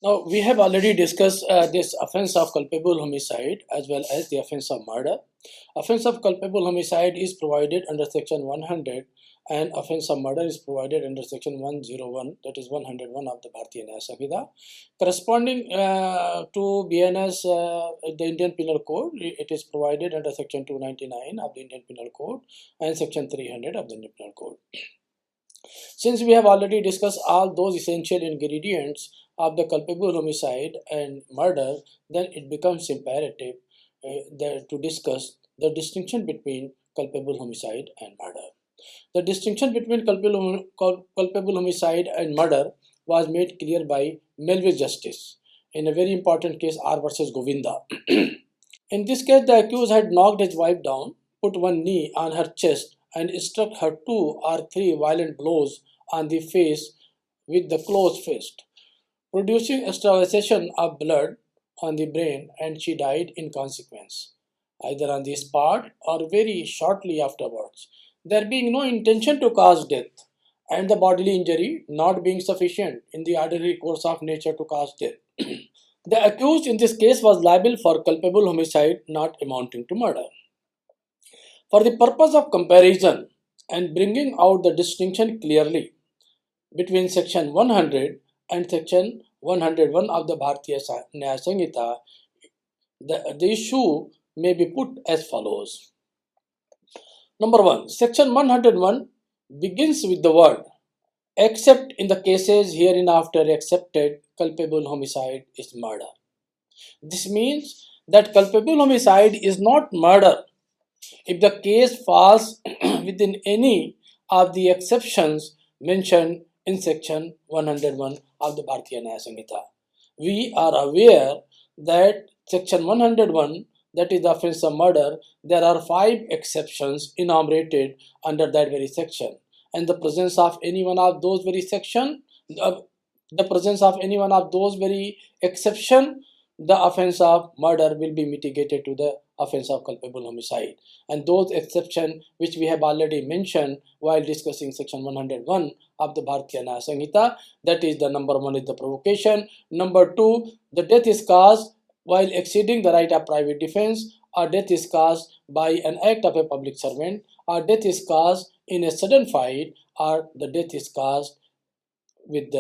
Now, we have already discussed this offense of culpable homicide as well as the offense of murder. Offense of culpable homicide is provided under section 100 and offense of murder is provided under section 101, that is 101 of the Bharatiya Nyaya Samhita. Corresponding to BNS, the Indian Penal Code, it is provided under section 299 of the Indian Penal Code and section 300 of the Indian Penal Code. Since we have already discussed all those essential ingredients of the culpable homicide and murder, then it becomes imperative to discuss the distinction between culpable homicide and murder. The distinction between culpable homicide and murder was made clear by Melville Justice in a very important case, R versus Govinda. In this case, the accused had knocked his wife down, put one knee on her chest, and struck her 2 or 3 violent blows on the face with the closed fist, producing sterilization of blood on the brain, and she died in consequence, either on the spot or very shortly afterwards. There being no intention to cause death, and the bodily injury not being sufficient in the ordinary course of nature to cause death. The accused in this case was liable for culpable homicide not amounting to murder. For the purpose of comparison and bringing out the distinction clearly between section 100 and section 101 of the Bharatiya Nyaya Samhita, the issue may be put as follows. Number 1. Section 101 begins with the word except in the cases hereinafter accepted, culpable homicide is murder. This means that culpable homicide is not murder if the case falls within any of the exceptions mentioned in section 101 of the Bharatiya Nyaya Samhita. We are aware that section 101, that is the offense of murder, there are 5 exceptions enumerated under that very section, and the presence of any one of those very exception, the offense of murder will be mitigated to the offense of culpable homicide. And those exceptions which we have already mentioned while discussing section 101 of the Bharatiya Nyaya Samhita, that is the number 1 is the provocation, number 2 the death is caused while exceeding the right of private defense, or death is caused by an act of a public servant, or death is caused in a sudden fight, or the death is caused with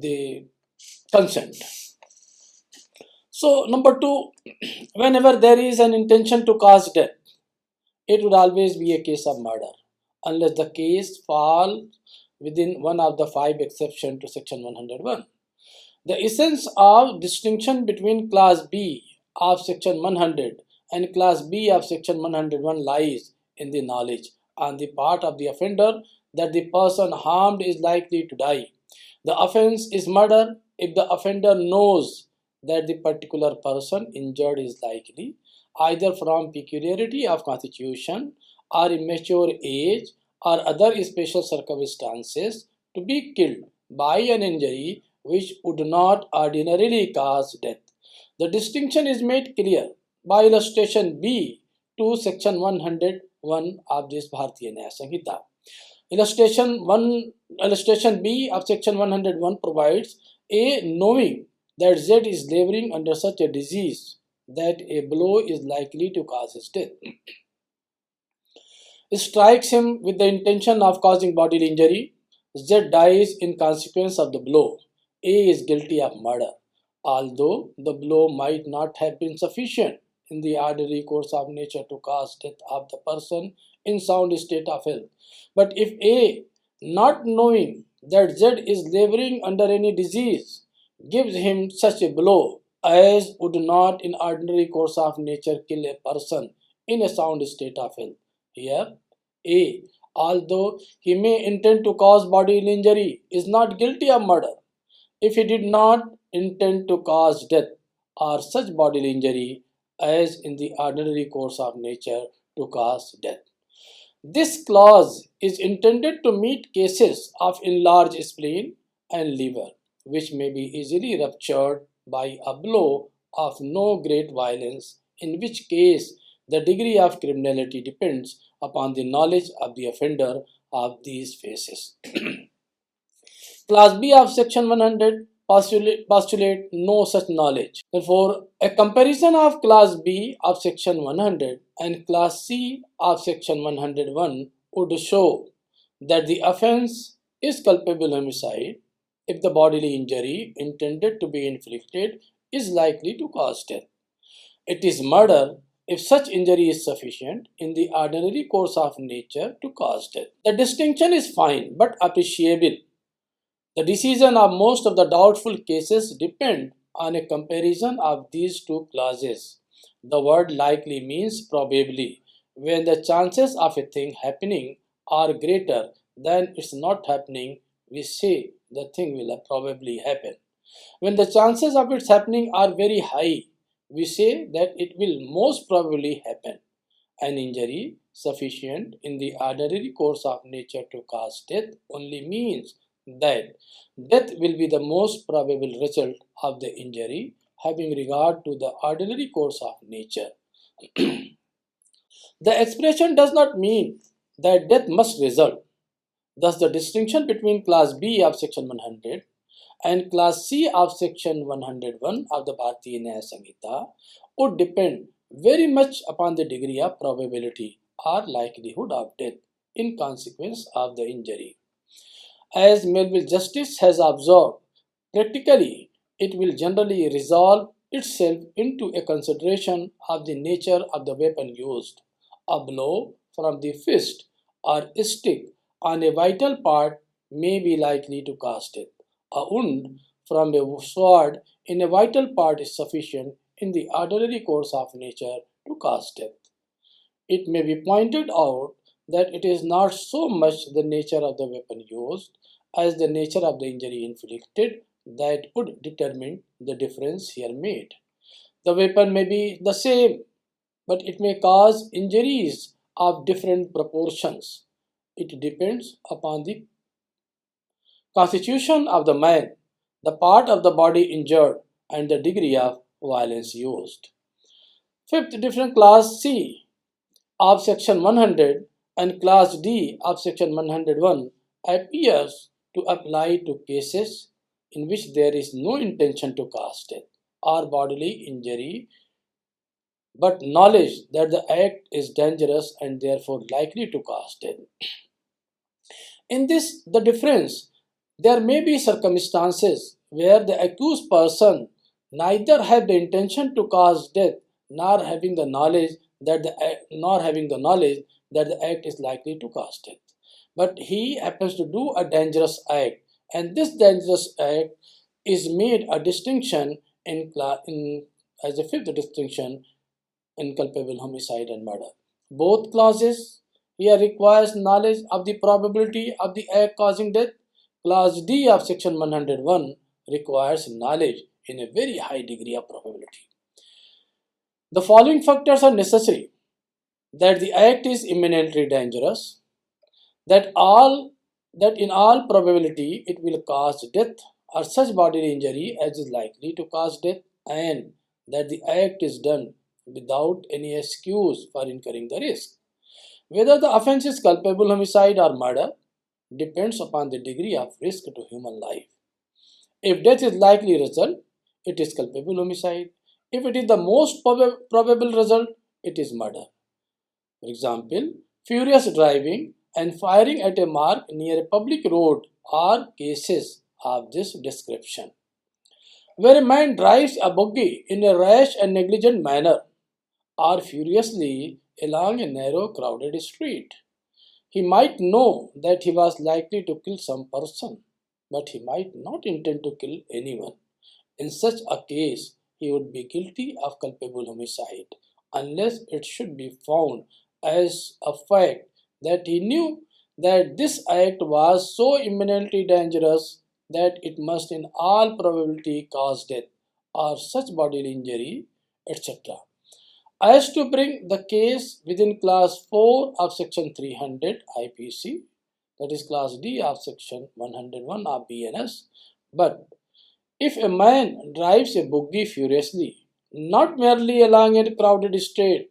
the consent. So number 2, whenever there is an intention to cause death, it would always be a case of murder unless the case falls within one of the 5 exceptions to section 101. The essence of distinction between class B of section 100 and class B of section 101 lies in the knowledge on the part of the offender that the person harmed is likely to die. The offense is murder if the offender knows that the particular person injured is likely, either from peculiarity of constitution or immature age or other special circumstances, to be killed by an injury which would not ordinarily cause death. The distinction is made clear by illustration B to section 101 of this Bharatiya Nyaya Samhita. Illustration B of section 101 provides A, knowing that Z is laboring under such a disease that a blow is likely to cause his death, strikes him with the intention of causing bodily injury. Z dies in consequence of the blow. A is guilty of murder, although the blow might not have been sufficient in the ordinary course of nature to cause death of the person in sound state of health. But if A, not knowing that Z is laboring under any disease, gives him such a blow as would not in ordinary course of nature kill a person in a sound state of health, here A, although he may intend to cause bodily injury, is not guilty of murder if he did not intend to cause death or such bodily injury as in the ordinary course of nature to cause death. This clause is intended to meet cases of enlarged spleen and liver, which may be easily ruptured by a blow of no great violence, in which case the degree of criminality depends upon the knowledge of the offender of these phases. Class B of section 100 postulate no such knowledge. Therefore, a comparison of Class B of section 100 and Class C of section 101 would show that the offense is culpable homicide if the bodily injury intended to be inflicted is likely to cause death. It is murder if such injury is sufficient in the ordinary course of nature to cause death. The distinction is fine but appreciable. The decision of most of the doubtful cases depend on a comparison of these two clauses. The word likely means probably. When the chances of a thing happening are greater than its not happening, we say the thing will probably happen. When the chances of its happening are very high, we say that it will most probably happen. An injury sufficient in the ordinary course of nature to cause death only means that death will be the most probable result of the injury, having regard to the ordinary course of nature. The expression does not mean that death must result. Thus, the distinction between Class B of Section 100 and Class C of Section 101 of the Bharatiya Nyaya Samhita would depend very much upon the degree of probability or likelihood of death in consequence of the injury. As Melville Justice has observed, practically it will generally resolve itself into a consideration of the nature of the weapon used. A blow from the fist or stick on a vital part may be likely to cause death. A wound from a sword in a vital part is sufficient in the ordinary course of nature to cause death. It may be pointed out that it is not so much the nature of the weapon used as the nature of the injury inflicted that would determine the difference here made. The weapon may be the same, but it may cause injuries of different proportions. It depends upon the constitution of the man, the part of the body injured, and the degree of violence used. Fifth, different Class C of section 100 and Class D of section 101 appears to apply to cases in which there is no intention to cause death or bodily injury, but knowledge that the act is dangerous and therefore likely to cause death. In this, the difference, there may be circumstances where the accused person neither had the intention to cause death nor having the knowledge that the act is likely to cause death. But he happens to do a dangerous act, and this dangerous act is made a distinction as a fifth distinction in culpable homicide and murder. Both clauses here requires knowledge of the probability of the act causing death. Clause D of section 101 requires knowledge in a very high degree of probability. The following factors are necessary: that the act is imminently dangerous, that in all probability it will cause death or such bodily injury as is likely to cause death, and that the act is done without any excuse for incurring the risk. Whether the offense is culpable homicide or murder depends upon the degree of risk to human life. If death is likely result, it is culpable homicide. If it is the most probable result, it is murder. For example, furious driving and firing at a mark near a public road are cases of this description. Where a man drives a buggy in a rash and negligent manner or furiously along a narrow crowded street, he might know that he was likely to kill some person, but he might not intend to kill anyone. In such a case, he would be guilty of culpable homicide unless it should be found as a fact that he knew that this act was so imminently dangerous that it must in all probability cause death or such bodily injury, etc. As to bring the case within class 4 of section 300 IPC, that is class D of section 101 of BNS, but if a man drives a buggy furiously, not merely along a crowded street,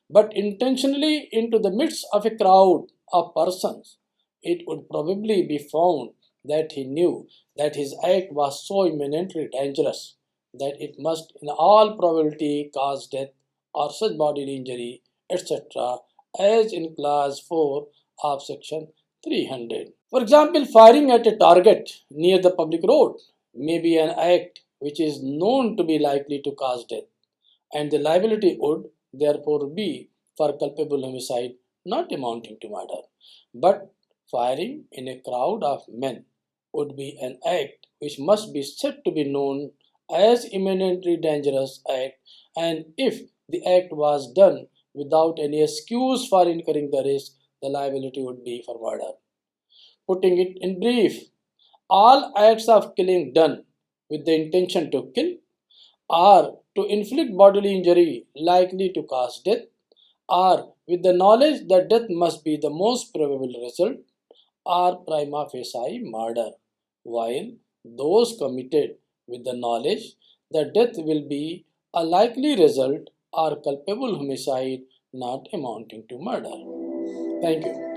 but intentionally into the midst of a crowd of persons, it would probably be found that he knew that his act was so imminently dangerous that it must in all probability cause death or such bodily injury, etc., as in clause 4 of section 300. For example, firing at a target near the public road may be an act which is known to be likely to cause death, and the liability would therefore be for culpable homicide not amounting to murder. But firing in a crowd of men would be an act which must be said to be known as imminently dangerous act, and if the act was done without any excuse for incurring the risk, the liability would be for murder. Putting it in brief, all acts of killing done with the intention to kill or to inflict bodily injury likely to cause death, or with the knowledge that death must be the most probable result, are prima facie murder, while those committed with the knowledge that death will be a likely result are culpable homicide not amounting to murder. Thank you.